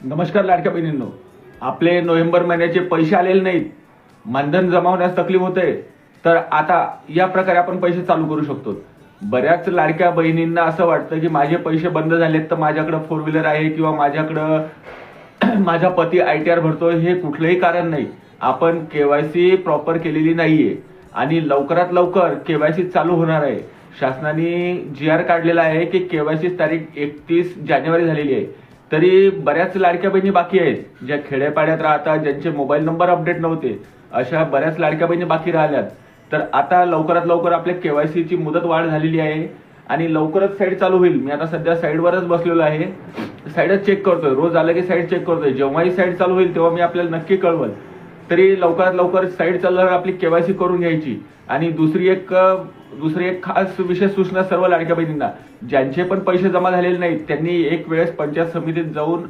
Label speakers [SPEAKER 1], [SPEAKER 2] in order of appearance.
[SPEAKER 1] नमस्कार लाडक्या बहिणींनो, आपले नोव्हेंबर महिन्याचे पैसे आलेले नाहीत, मानधन जमा होण्यास तकलीफ होते, तर आता या प्रकारे आपण पैसे चालू करू शकतो। बऱ्याच लाडक्या बहिणींना असं वाटतं की माझे पैसे बंद झालेत तर माझ्याकडे 4 व्हीलर आहे किंवा माझ्याकडे माझा पती ITR भरतोय, हे कुठलंही कारण नाही। आपण केवायसी प्रॉपर केलेली नाहीये आणि लवकरात लवकर केवायसी चालू होणार आहे। शासनाने GR काढलेला आहे की केवायसी तारीख 31 जानेवारी झालेली आहे, तरी बऱ्याच लाडक्या बहिणी बाकी आहेत, ज्या खेड्यापाड्यात राहतात, ज्यांचे मोबाईल नंबर अपडेट नव्हते, अशा बऱ्याच लाडक्या बहिणी बाकी राहिल्यात। तर आता लवकरात लवकर आपल्या केवायसी ची मुदत वाढ झालेली आहे आणि लवकरच साईट चालू होईल। मी आता सध्या साईटवरच बसलेलो आहे, साईटच चेक करतोय, रोज आलं की साईट चेक करतोय। जेव्हाही साईट चालू होईल तेव्हा मी आपल्याला नक्की कळवल। तरी लवकरात लवकर साईट चालल्यावर आपली केवायसी करून घ्यायची। आणि दुसरी एक खास विशेष सूचना सर्व लाडक्या बहिणींना, ज्यांचे पण पैसे जमा झालेले नाहीत त्यांनी एक वेळेस पंचायत समितीत जाऊन